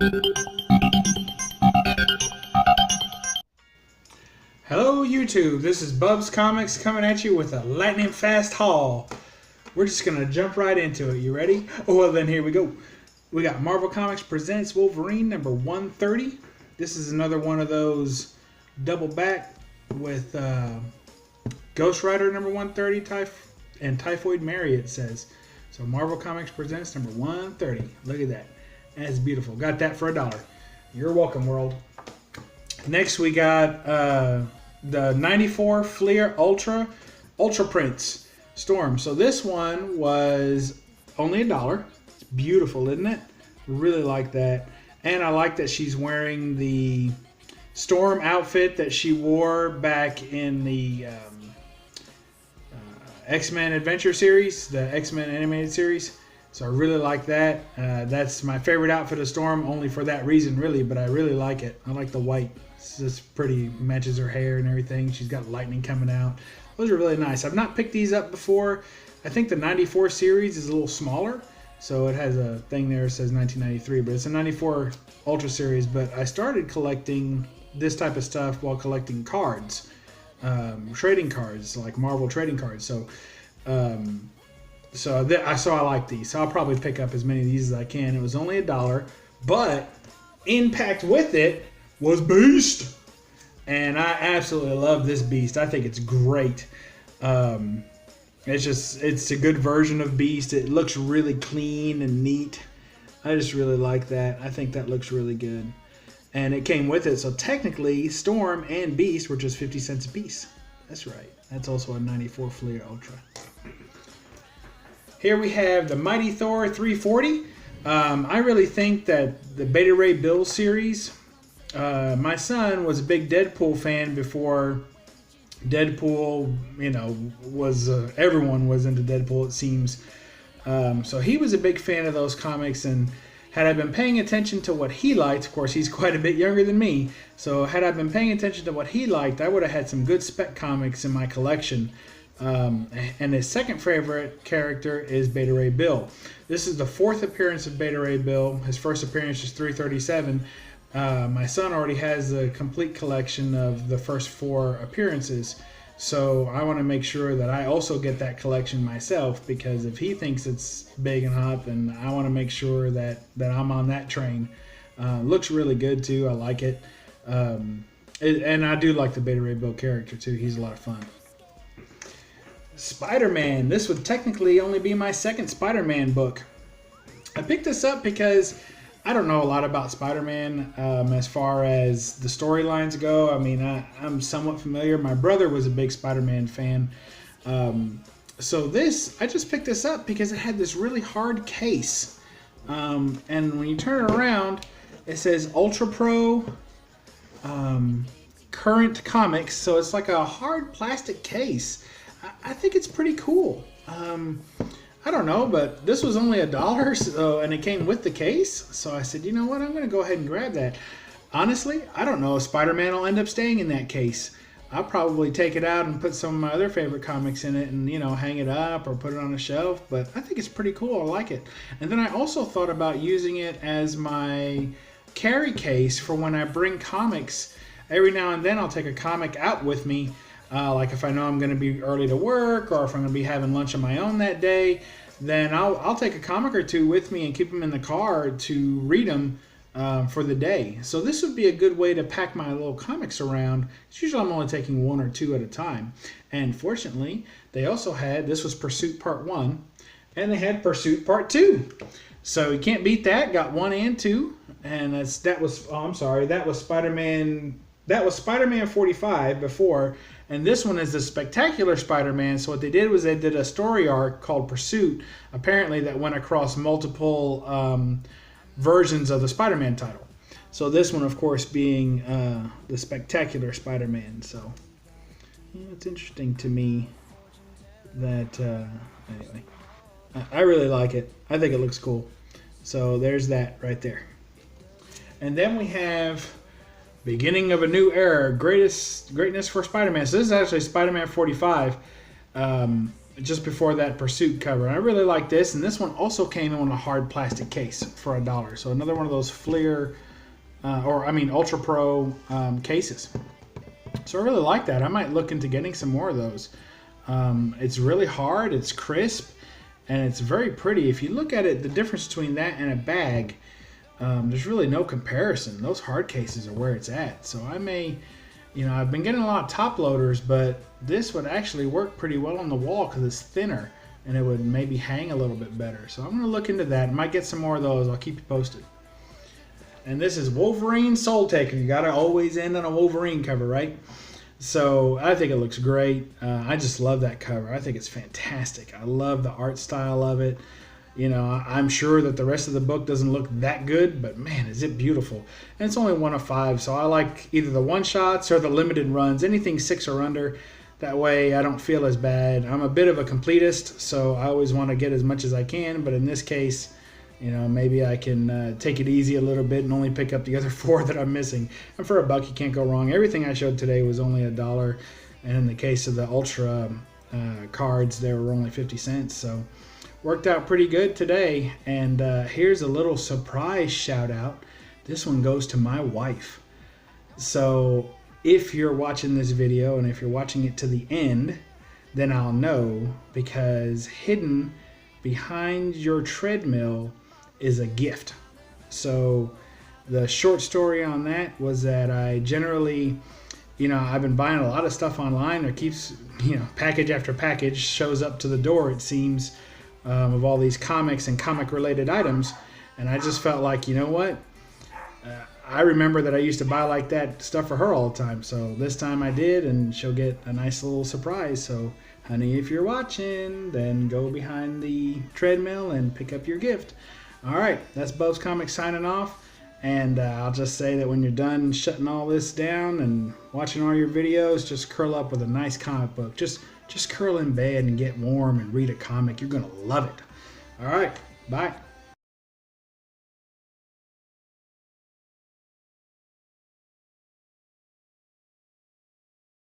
Hello YouTube, this is BUB'S Comics coming at you with a lightning fast haul. We're just going to jump right into it. You ready? Oh, well then here we go. We got Marvel Comics Presents Wolverine number 130. This is another one of those double back with Ghost Rider number 130 and Typhoid Mary it says. So Marvel Comics Presents number 130. Look at that. That's beautiful. Got that for $1. You're welcome, world. Next we got the 94 Fleer Ultra Prints Storm. So this one was only $1. It's beautiful, isn't it? Really like that. And I like that she's wearing the Storm outfit that she wore back in the X-Men Adventure series, the X-Men animated series. So I really like that. That's my favorite outfit of Storm, only for that reason, really. But I really like it. I like the white. It's just pretty, matches her hair and everything. She's got lightning coming out. Those are really nice. I've not picked these up before. I think the 94 series is a little smaller. So it has a thing there that says 1993. But it's a 94 Ultra series. But I started collecting this type of stuff while collecting cards. Trading cards, like Marvel trading cards. So I like these. So I'll probably pick up as many of these as I can. It was only $1. But in packed with it was Beast, and I absolutely love this Beast. I think it's great. It's a good version of Beast. It looks really clean and neat. I just really like that. I think that looks really good, and it came with it. So technically, Storm and Beast were just 50 cents a piece. That's right. That's also a 94 Fleer Ultra. Here we have the Mighty Thor 340. I really think that the Beta Ray Bill series. My son was a big Deadpool fan before Deadpool, was everyone was into Deadpool, it seems. So he was a big fan of those comics, and had I been paying attention to what he liked, of course he's quite a bit younger than me, so had I been paying attention to what he liked, I would have had some good spec comics in my collection. And his second favorite character is Beta Ray Bill. This is the 4th appearance of Beta Ray Bill. His first appearance is 337. My son already has a complete collection of the first 4 appearances, so I want to make sure that I also get that collection myself, because if he thinks it's big and hot, then I want to make sure that I'm on that train. Looks really good too. I like it. And I do like the Beta Ray Bill character too. He's a lot of fun. SpiderMan. This would technically only be my second SpiderMan book. I picked this up because I don't know a lot about Spider-Man as far as the storylines go. I mean, I'm somewhat familiar. My brother was a big Spider-Man fan. So I just picked this up because it had this really hard case. And when you turn it around, it says Ultra Pro Current Comics. So it's like a hard plastic case. I think it's pretty cool. I don't know, but this was only $1, and it came with the case. So I said, you know what? I'm going to go ahead and grab that. Honestly, I don't know if Spider-Man will end up staying in that case. I'll probably take it out and put some of my other favorite comics in it and, hang it up or put it on a shelf. But I think it's pretty cool. I like it. And then I also thought about using it as my carry case for when I bring comics. Every now and then I'll take a comic out with me. Like if I know I'm going to be early to work, or if I'm going to be having lunch on my own that day, then I'll take a comic or two with me and keep them in the car to read them for the day. So this would be a good way to pack my little comics around. Usually I'm only taking 1 or 2 at a time. And fortunately, they also had, this was Pursuit Part 1, and they had Pursuit Part 2. So you can't beat that. Got 1 and 2. And that was Spider-Man 45 before. And this one is the Spectacular Spider-Man. So what they did was they did a story arc called Pursuit, apparently, that went across multiple versions of the Spider-Man title. So this one, of course, being the Spectacular Spider-Man. So it's interesting to me that, anyway, I really like it. I think it looks cool. So there's that right there. And then we have Beginning of a New Era, Greatness for Spider-Man. So this is actually Spider-Man 45. just before that Pursuit cover. And I really like this, and this one also came in a hard plastic case for $1. So another one of those Fleer, Ultra Pro cases. So I really like that. I might look into getting some more of those. It's really hard, it's crisp, and it's very pretty. If you look at it, the difference between that and a bag, there's really no comparison. Those hard cases are where it's at. So I may, I've been getting a lot of top loaders, but this would actually work pretty well on the wall because it's thinner and it would maybe hang a little bit better. So I'm going to look into that. Might get some more of those. I'll keep you posted. And this is Wolverine Soul Taker. You got to always end on a Wolverine cover, right? So I think it looks great. I just love that cover. I think it's fantastic. I love the art style of it. I'm sure that the rest of the book doesn't look that good, but man, is it beautiful. And it's only 1 of 5, so I like either the one-shots or the limited runs, anything 6 or under. That way I don't feel as bad. I'm a bit of a completist, so I always want to get as much as I can, but in this case, maybe I can take it easy a little bit and only pick up the other 4 that I'm missing. And for $1, you can't go wrong. Everything I showed today was only $1, and in the case of the Ultra cards, they were only 50 cents, so worked out pretty good today. And here's a little surprise shout out. This one goes to my wife. So if you're watching this video and if you're watching it to the end, then I'll know, because hidden behind your treadmill is a gift. So the short story on that was that I generally, I've been buying a lot of stuff online. It keeps, package after package shows up to the door, it seems, of all these comics and comic related items. And I just felt like, I remember that I used to buy like that stuff for her all the time. So this time I did, and she'll get a nice little surprise. So honey, if you're watching, then go behind the treadmill and pick up your gift. All right, that's BUB'S Comics signing off. And I'll just say that when you're done shutting all this down and watching all your videos, just curl up with a nice comic book. Just curl in bed and get warm and read a comic. You're going to love it. All right, bye.